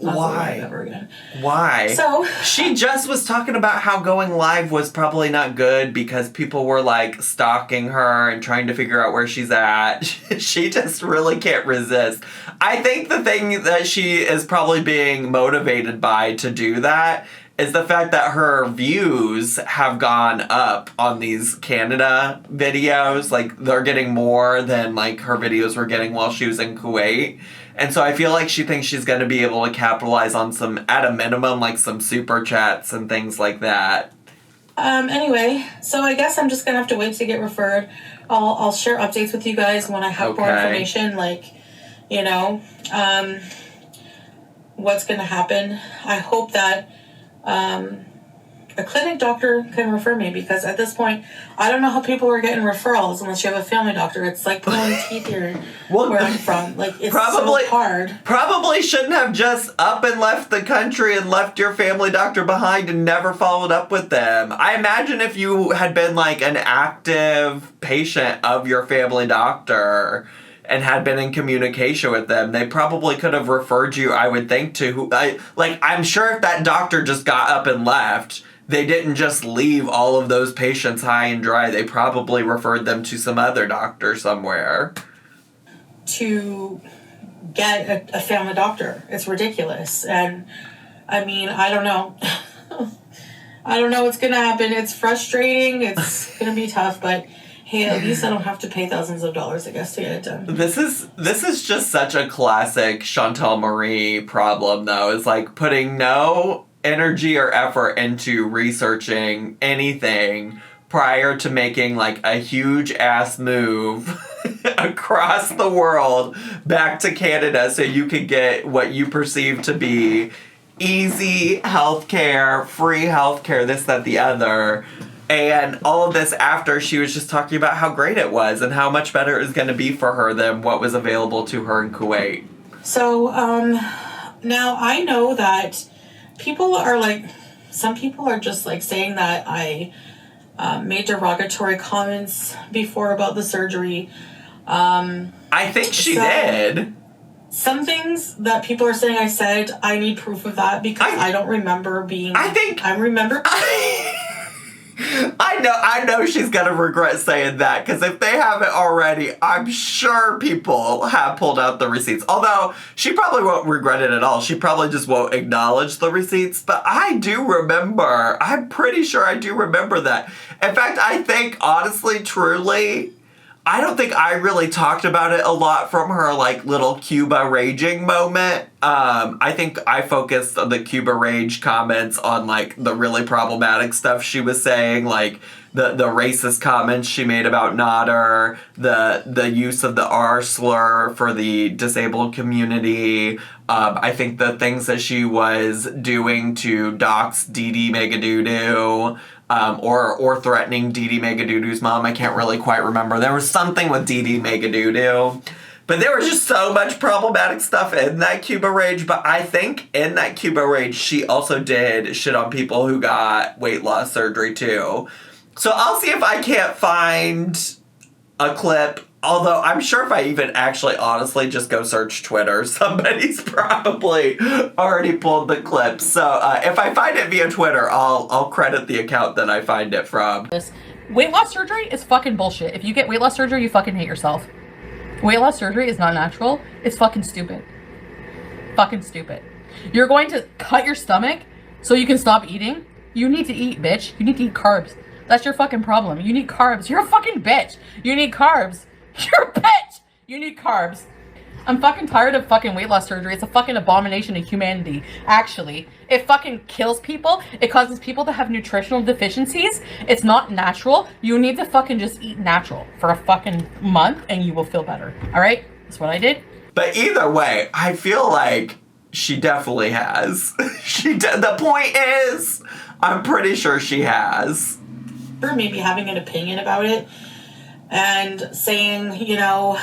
go live ever again. Why? So she just was talking about how going live was probably not good because people were like stalking her and trying to figure out where she's at. She just really can't resist. I think the thing that she is probably being motivated by to do that is the fact that her views have gone up on these Canada videos. Like, they're getting more than, like, her videos were getting while she was in Kuwait. And so I feel like she thinks she's going to be able to capitalize on some, at a minimum, like some super chats and things like that. Anyway, so I guess I'm just going to have to wait to get referred. I'll share updates with you guys when I have more information, like, you know, what's going to happen. I hope that a clinic doctor can refer me, because at this point, I don't know how people are getting referrals unless you have a family doctor. It's like pulling teeth here where I'm from. Like, it's so hard. Probably shouldn't have just up and left the country and left your family doctor behind and never followed up with them. I imagine if you had been like an active patient of your family doctor and had been in communication with them, they probably could have referred you, I would think, to I'm sure if that doctor just got up and left, they didn't just leave all of those patients high and dry. They probably referred them to some other doctor somewhere. To get a family doctor. It's ridiculous. And, I mean, I don't know. I don't know what's going to happen. It's frustrating. It's going to be tough, but hey, at least I don't have to pay thousands of dollars, I guess, to get it done. This is just such a classic Chantal Marie problem, though. It's like putting no energy or effort into researching anything prior to making like a huge ass move across the world back to Canada so you could get what you perceive to be easy healthcare, free healthcare, this, that, the other. And all of this after she was just talking about how great it was and how much better it was going to be for her than what was available to her in Kuwait. So, now I know that people are like, some people are just like saying that I made derogatory comments before about the surgery. I think she did. Some things that people are saying I said, I need proof of that because I don't remember being... I remember... I know she's gonna regret saying that, because if they haven't already, I'm sure people have pulled out the receipts. Although, she probably won't regret it at all. She probably just won't acknowledge the receipts. But I do remember. I'm pretty sure I do remember that. In fact, I think, honestly, truly, I don't think I really talked about it a lot from her, like, little Cuba raging moment. I think I focused on the Cuba rage comments on, like, the really problematic stuff she was saying, like, the racist comments she made about Nader, the use of the R slur for the disabled community. I think the things that she was doing to dox Didi Megadoodoo, or threatening Didi Megadoodoo's mom. I can't really quite remember. There was something with Didi Megadoodoo. But there was just so much problematic stuff in that Cuba rage. But I think in that Cuba rage, she also did shit on people who got weight loss surgery too. So I'll see if I can't find a clip Although I'm sure if I even actually honestly just go search Twitter, somebody's probably already pulled the clip. So if I find it via Twitter, I'll credit the account that I find it from. This weight loss surgery is fucking bullshit. If you get weight loss surgery, you fucking hate yourself. Weight loss surgery is not natural. It's fucking stupid. Fucking stupid. You're going to cut your stomach so you can stop eating? You need to eat, bitch. You need to eat carbs. That's your fucking problem. You need carbs. You're a fucking bitch. You need carbs. You're a bitch. You need carbs. I'm fucking tired of fucking weight loss surgery. It's a fucking abomination to humanity. Actually, it fucking kills people. It causes people to have nutritional deficiencies. It's not natural. You need to fucking just eat natural for a fucking month and you will feel better. All right? That's what I did. But either way, I feel like she definitely has. The point is, I'm pretty sure she has. Or maybe having an opinion about it and saying, you know,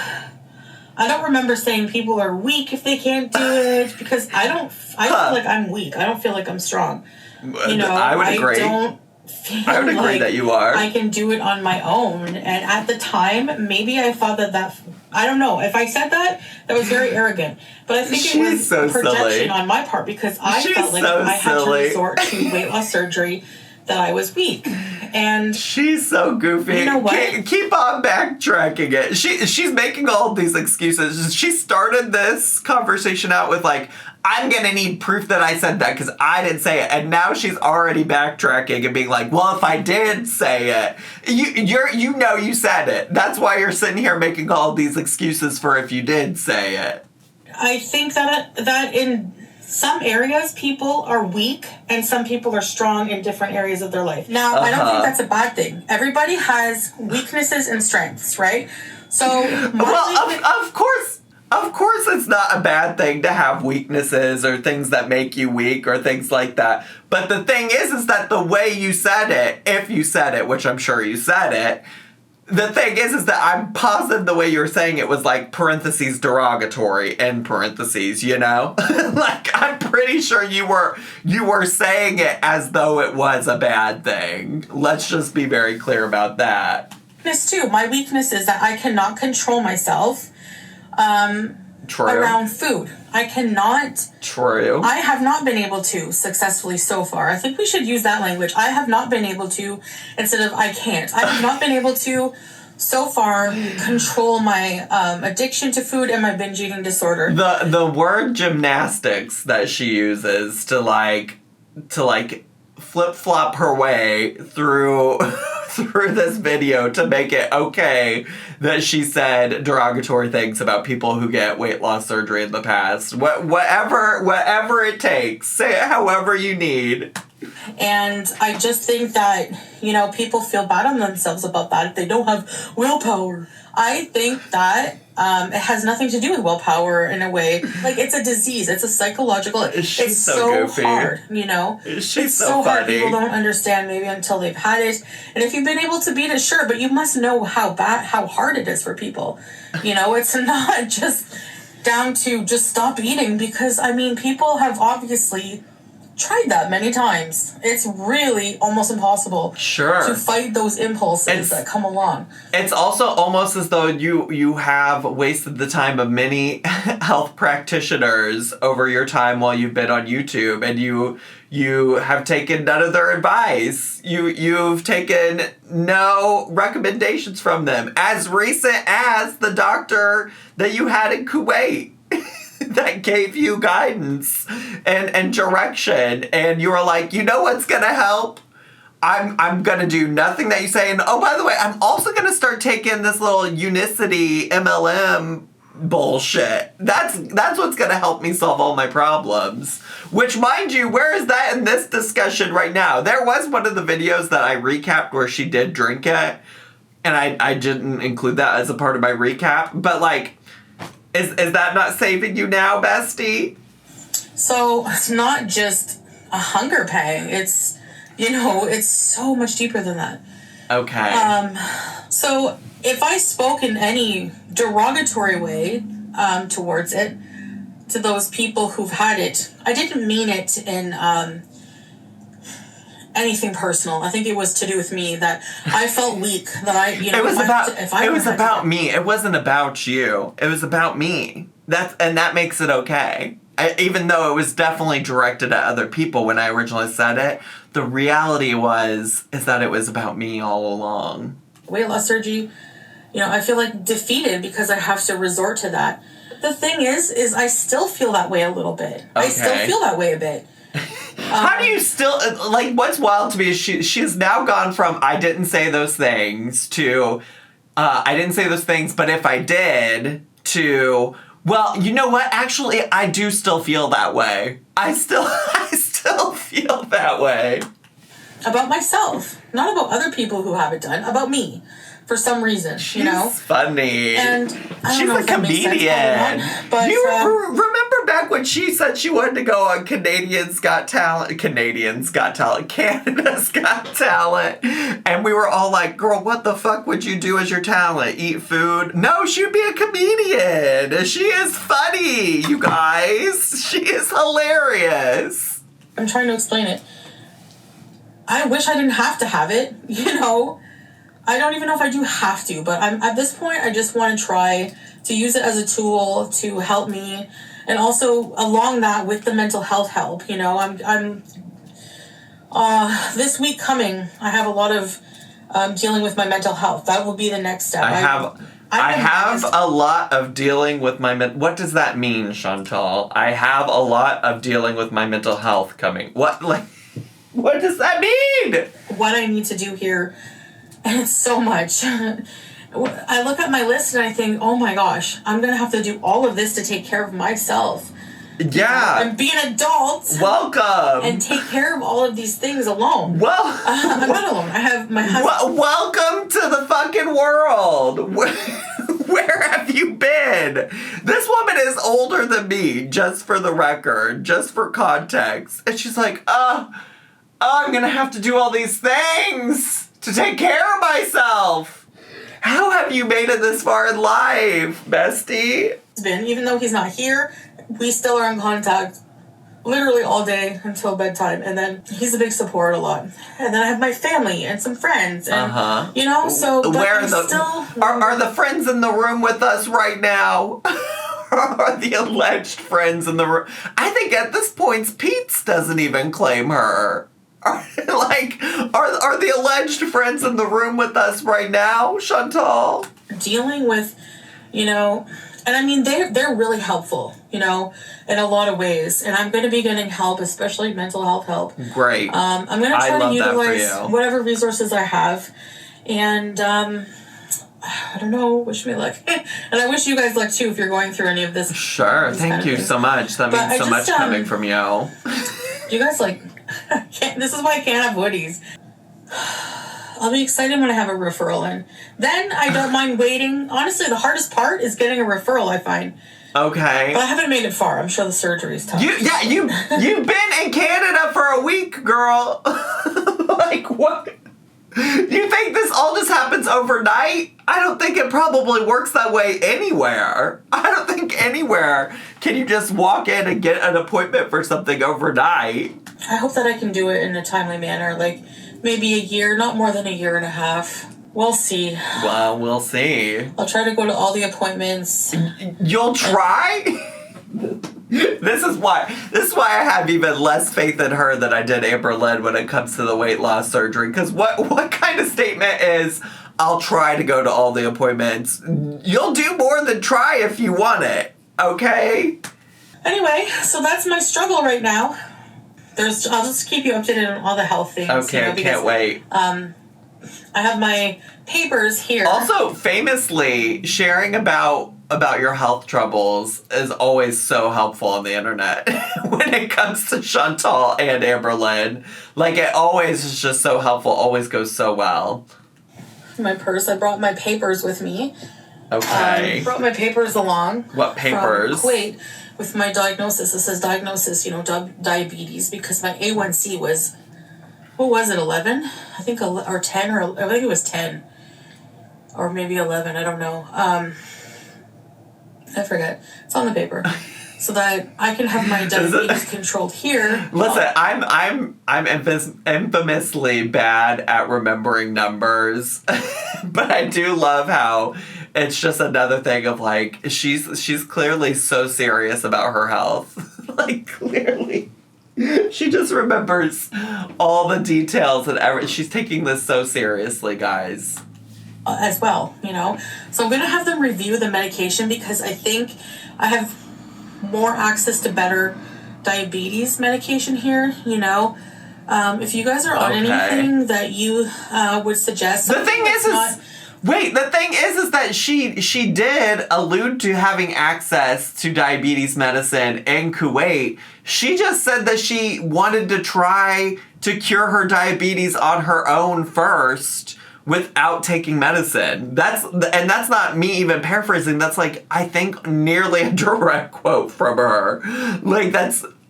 I don't remember saying people are weak if they can't do it, because I feel like I'm weak. I don't feel like I'm strong. You know, I would agree. I would agree that you are. I can do it on my own. And at the time, maybe I thought that I don't know. If I said that was very arrogant. But I think it was so a projection silly. On my part, because I felt like I had to resort to weight loss surgery, that I was weak. And she's so goofy. You know what? Keep on backtracking it. She's making all of these excuses. She started this conversation out with like, I'm gonna need proof that I said that because I didn't say it, and now she's already backtracking and being like, well, if I did say it, you know you said it. That's why you're sitting here making all of these excuses for if you did say it. I think that in some areas people are weak and some people are strong in different areas of their life. Now, I don't think that's a bad thing. Everybody has weaknesses and strengths, right? So, Of course it's not a bad thing to have weaknesses or things that make you weak or things like that. But the thing is that the way you said it, if you said it, which I'm sure you said it, the thing is that I'm positive the way you were saying it was like parentheses derogatory, end parentheses, you know? Like, I'm pretty sure you were saying it as though it was a bad thing. Let's just be very clear about that. This too, my weakness is that I cannot control myself around food. I cannot. True. I have not been able to successfully so far. I think we should use that language. I have not been able to, instead of I can't. I have not been able to so far control my addiction to food and my binge eating disorder. The word gymnastics that she uses to flip-flop her way through this video to make it okay that she said derogatory things about people who get weight loss surgery in the past. Whatever it takes. Say it however you need. And I just think that, you know, people feel bad on themselves about that if they don't have willpower. I think that it has nothing to do with willpower in a way. Like, it's a disease. It's a psychological... It's so goofy. Hard, you know? She's so funny. Hard. People don't understand maybe until they've had it. And if you've been able to beat it, sure, but you must know how hard it is for people. You know, it's not just down to just stop eating, because, I mean, people have obviously tried that many times. It's really almost impossible to fight those impulses that come along. It's also almost as though you have wasted the time of many health practitioners over your time while you've been on YouTube, and you have taken none of their advice. You've taken no recommendations from them, as recent as the doctor that you had in Kuwait. That gave you guidance and direction, and you were like, you know what's gonna help? I'm gonna do nothing that you say, and oh, by the way, I'm also gonna start taking this little unicity MLM bullshit. That's what's gonna help me solve all my problems. Which, mind you, where is that in this discussion right now? There was one of the videos that I recapped where she did drink it, and I didn't include that as a part of my recap, but like, Is that not saving you now, bestie? So it's not just a hunger pang. It's, you know, it's so much deeper than that. Okay. So if I spoke in any derogatory way towards it, to those people who've had it, I didn't mean it in anything personal. I think it was to do with me, that I felt weak, that I, you know, It was about me. It wasn't about you. It was about me. That makes it okay. Even though it was definitely directed at other people when I originally said it, the reality is that it was about me all along. Weight loss surgery, you know, I feel like defeated because I have to resort to that. The thing is I still feel that way a little bit. Okay. I still feel that way a bit. How do you still, like, what's wild to me is she's now gone from I didn't say those things to I didn't say those things, but if I did, to, well, you know what? Actually, I do still feel that way. I still feel that way. About myself. Not about other people who have it done. About me. For some reason, She's you know? funny. And I she's don't know a if that makes sense, comedian. not, but you remember back when she said she wanted to go on Canada's Got Talent, Canada's Got Talent, and we were all like, girl, what the fuck would you do as your talent? Eat food? No, she'd be a comedian. She is funny, you guys. She is hilarious. I'm trying to explain it. I wish I didn't have to have it, you know? I don't even know if I do have to, but at this point, I just want to try to use it as a tool to help me, and also along that with the mental health help. You know, I'm this week coming, I have a lot of dealing with my mental health. That will be the next step. I have a lot of dealing with my what does that mean, Chantal? I have a lot of dealing with my mental health coming. What does that mean? What I need to do here. And it's so much. I look at my list and I think, oh my gosh, I'm going to have to do all of this to take care of myself. Yeah. And be an adult. Welcome. And take care of all of these things alone. Well, I'm not alone. I have my husband. Welcome to the fucking world. Where have you been? This woman is older than me, just for the record, just for context. And she's like, I'm going to have to do all these things to take care of myself. How have you made it this far in life, bestie? Even though he's not here, we still are in contact literally all day until bedtime. And then he's a big support a lot. And then I have my family and some friends. And, you know, so... Where are the friends in the room with us right now? Are the alleged friends in the room? I think at this point, Pete's doesn't even claim her. Are the alleged friends in the room with us right now, Chantal? Dealing with, you know, and I mean, they're really helpful, you know, in a lot of ways. And I'm going to be getting help, especially mental health help. Great. I'm going to try to utilize whatever resources I have. And, I don't know, wish me luck. And I wish you guys luck too if you're going through any of this. Sure, thank you so much. That means so much coming from you. You guys this is why I can't have hoodies. I'll be excited when I have a referral in. Then I don't mind waiting. Honestly, the hardest part is getting a referral, I find. Okay. But I haven't made it far. I'm sure the surgery's tough. You've been in Canada for a week, girl. What? You think this all just happens overnight? I don't think it probably works that way anywhere. I don't think anywhere can you just walk in and get an appointment for something overnight. I hope that I can do it in a timely manner, maybe a year, not more than a year and a half. We'll see. Well, we'll see. I'll try to go to all the appointments. You'll try? This is why I have even less faith in her than I did Amber Lynn when it comes to the weight loss surgery. Because what kind of statement is, I'll try to go to all the appointments? You'll do more than try if you want it, okay? Anyway, so that's my struggle right now. I'll just keep you updated on all the health things. Okay, I can't wait. I have my papers here. Also, famously, sharing about your health troubles is always so helpful on the internet when it comes to Chantal and Amber Lynn. It always is just so helpful, always goes so well. My purse, I brought my papers with me. Okay. Brought my papers along. What papers? From Kuwait with my diagnosis. It says diagnosis, diabetes, because my A1C was, what was it, 11? I think, or 10, or I think it was 10. Or maybe 11, I don't know. I forget. It's on the paper. so that I can have my diabetes controlled here. Listen, I'm infamously bad at remembering numbers, but I do love how it's just another thing of like she's clearly so serious about her health. Like clearly, she just remembers all the details and she's taking this so seriously, guys. As well, you know. So I'm gonna have them review the medication because I think I have more access to better diabetes medication here, you know. If you guys are on anything that you would suggest. The thing is that she did allude to having access to diabetes medicine in Kuwait. She just said that she wanted to try to cure her diabetes on her own first without taking medicine. That's not me even paraphrasing. That's like, I think nearly a direct quote from her. Like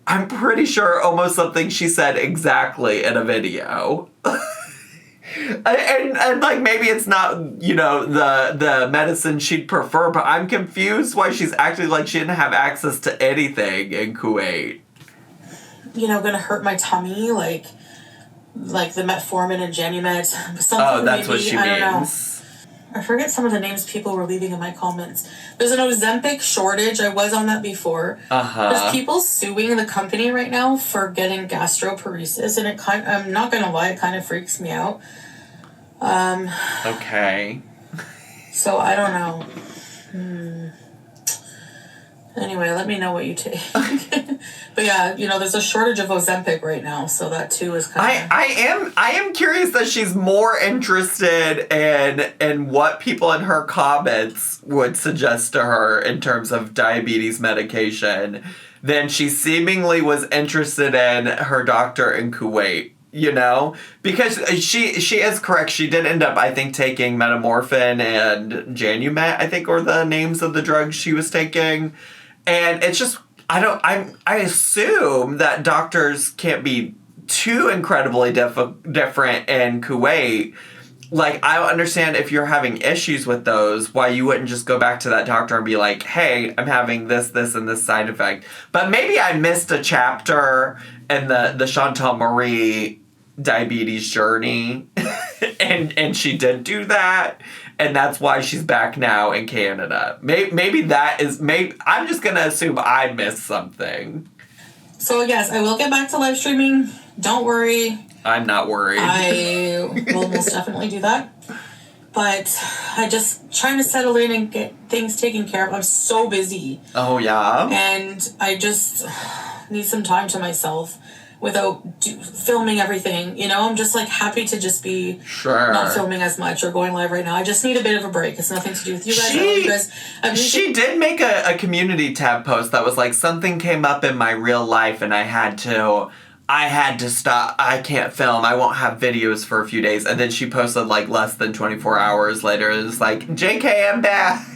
I'm pretty sure almost something she said exactly in a video. and like maybe it's not, you know, the medicine she'd prefer, but I'm confused why she's acting like she didn't have access to anything in Kuwait. You know, gonna hurt my tummy, like the metformin and Genumet. That's what she means. I forget some of the names people were leaving in my comments. There's an Ozempic shortage. I was on that before. There's people suing the company right now for getting gastroparesis, and I'm not gonna lie, it kind of freaks me out. Okay. So I don't know. Anyway, let me know what you take. But yeah, you know, there's a shortage of Ozempic right now, so that too is kind of... I am curious that she's more interested in what people in her comments would suggest to her in terms of diabetes medication than she seemingly was interested in her doctor in Kuwait. You know, because she is correct. She did end up, I think, taking metamorphin and Genumet, I think, were the names of the drugs she was taking. And it's just, I assume that doctors can't be too incredibly different in Kuwait. Like, I don't understand if you're having issues with those, why you wouldn't just go back to that doctor and be like, hey, I'm having this, and this side effect. But maybe I missed a chapter in the Chantal Marie diabetes journey and she did do that, and that's why she's back now in Canada. Maybe I'm just gonna assume I missed something. So yes, I will get back to live streaming. Don't worry. I'm not worried. I will most definitely do that. But I just trying to settle in and get things taken care of. I'm so busy. Oh yeah. And I just need some time to myself without filming everything. You know, I'm just like happy to just be not filming as much or going live right now. I just need a bit of a break. It's nothing to do with you guys. I love you guys. She did make a community tab post that was like, something came up in my real life and I had to stop. I can't film. I won't have videos for a few days. And then she posted like less than 24 hours later. It was like, JK, I'm back.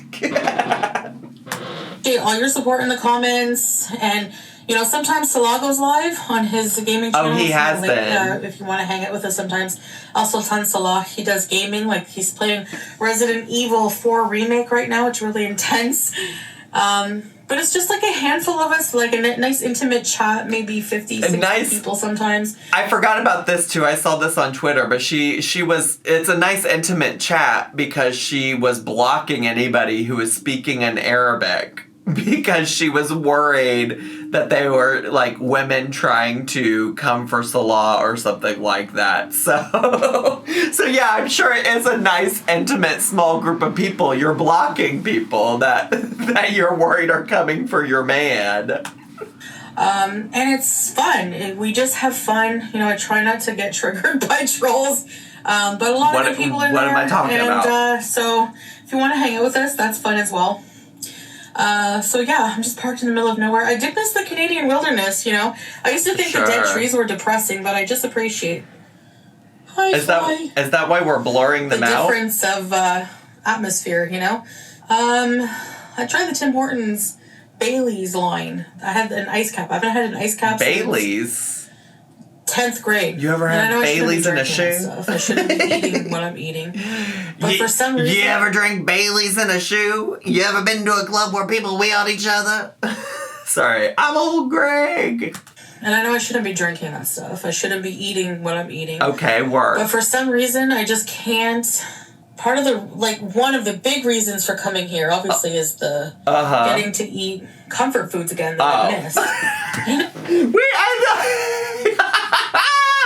Okay, all your support in the comments. And, you know, sometimes Salah goes live on his gaming channel. Oh, he has been. If you want to hang out with us sometimes. Also, Sultan Salah, he does gaming. Like, he's playing Resident Evil 4 Remake right now. It's really intense. But it's just like a handful of us, like a nice intimate chat, maybe 50, 60 people sometimes. I forgot about this too. I saw this on Twitter, but it's a nice intimate chat because she was blocking anybody who was speaking in Arabic because she was worried that they were like women trying to come for Salah or something like that. So yeah, I'm sure it is a nice, intimate, small group of people. You're blocking people that you're worried are coming for your man. And it's fun. We just have fun. You know, I try not to get triggered by trolls. But a lot of good people in there. What am I talking about? So if you want to hang out with us, that's fun as well. So yeah, I'm just parked in the middle of nowhere. I did miss the Canadian wilderness, you know. I used to think the dead trees were depressing, but I just appreciate. Is that why we're blurring them out? The difference of atmosphere, you know. I tried the Tim Hortons Bailey's line. I had an ice cap. I haven't had an ice cap Bailey's? since 10th grade. You ever had Bailey's in a shoe? I shouldn't be eating what I'm eating. But for some reason... You ever drink Bailey's in a shoe? You ever been to a club where people wee on each other? Sorry, I'm old Greg. And I know I shouldn't be drinking that stuff. I shouldn't be eating what I'm eating. Okay, work. But for some reason, I just can't. Part of the, like, one of the big reasons for coming here, obviously, is the getting to eat comfort foods again that I miss. Wait,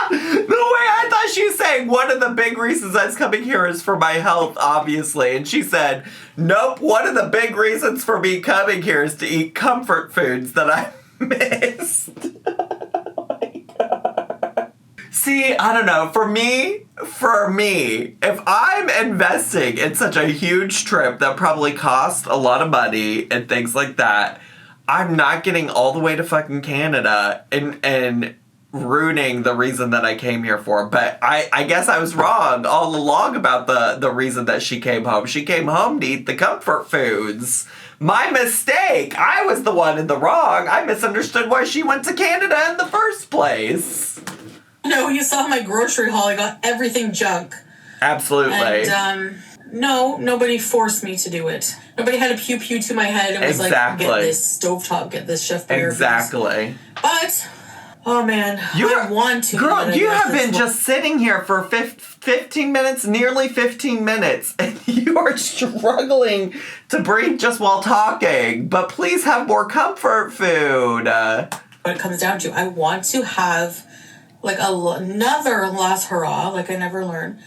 the way I thought she was saying one of the big reasons I was coming here is for my health, obviously. And she said, nope, one of the big reasons for me coming here is to eat comfort foods that I missed. Oh my God. See, I don't know. For me, if I'm investing in such a huge trip that probably costs a lot of money and things like that, I'm not getting all the way to fucking Canada and ruining the reason that I came here for. But I guess I was wrong all along about the reason that she came home. She came home to eat the comfort foods. My mistake. I was the one in the wrong. I misunderstood why she went to Canada in the first place. No, you saw my grocery haul. I got everything junk. Absolutely. And, no, nobody forced me to do it. Nobody had a pew-pew to my head and was like, get this stovetop, get this Chef Boyardee. Exactly. But, oh man, I want to. Girl, you have been just sitting here for 15 minutes, nearly 15 minutes, and you are struggling to breathe just while talking. But please have more comfort food. What it comes down to, I want to have like another last hurrah, like I never learned,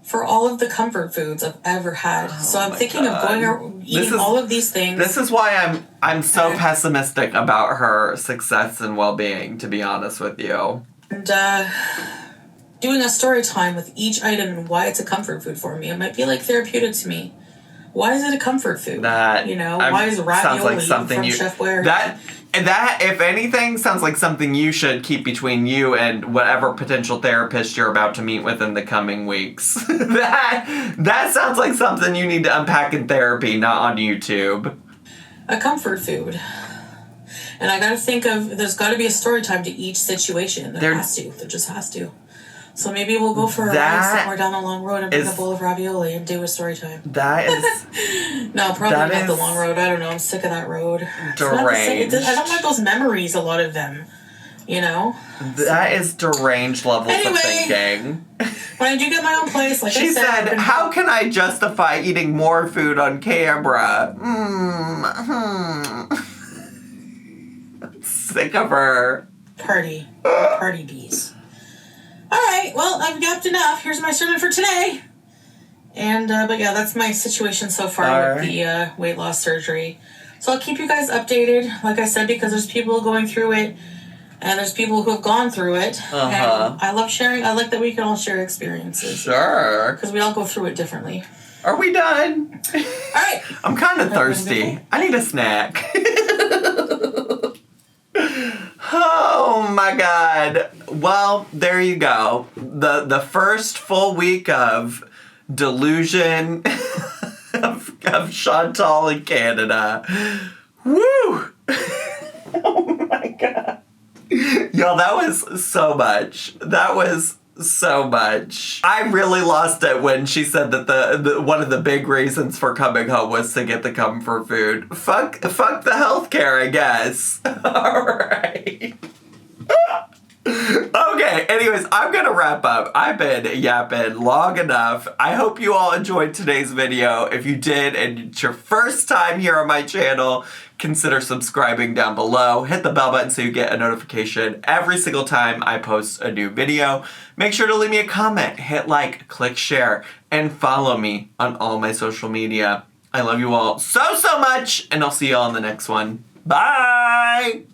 for all of the comfort foods I've ever had. So I'm thinking of going eating all of these things. This is why I'm so pessimistic about her success and well-being, to be honest with you. And doing a story time with each item and why it's a comfort food for me. It might be like therapeutic to me. Why is it a comfort food? Why is ravioli from Chef Boyardee? That, if anything, sounds like something you should keep between you and whatever potential therapist you're about to meet with in the coming weeks. That sounds like something you need to unpack in therapy, not on YouTube. A comfort food. And I gotta think of, there's gotta be a story time to each situation. There just has to. So maybe we'll go for a ride somewhere down the long road and pick a bowl of ravioli and do a story time. That is... No, probably not the long road. I don't know. I'm sick of that road. Deranged. I don't like those memories, a lot of them. You know? That is deranged levels of thinking. When I do get my own place, like she said, how can I justify eating more food on camera? Sick of her. Party bees. Alright, well, I've yapped enough. Here's my sermon for today. And, but yeah, that's my situation so far with the weight loss surgery. So I'll keep you guys updated, like I said, because there's people going through it, and there's people who have gone through it. And I love sharing. I like that we can all share experiences. Sure. Because we all go through it differently. Are we done? Alright. I'm kind of thirsty. I need a snack. Oh my God. Well, there you go. The first full week of delusion of Chantal in Canada. Woo! Oh my God. Y'all, that was so much. I really lost it when she said that the one of the big reasons for coming home was to get the comfort food. Fuck the healthcare, I guess. All right. Okay, anyways, I'm gonna wrap up. I've been yapping long enough. I hope you all enjoyed today's video. If you did and it's your first time here on my channel, consider subscribing down below. Hit the bell button so you get a notification every single time I post a new video. Make sure to leave me a comment, hit like, click share, and follow me on all my social media. I love you all so much, and I'll see you all in the next one. Bye!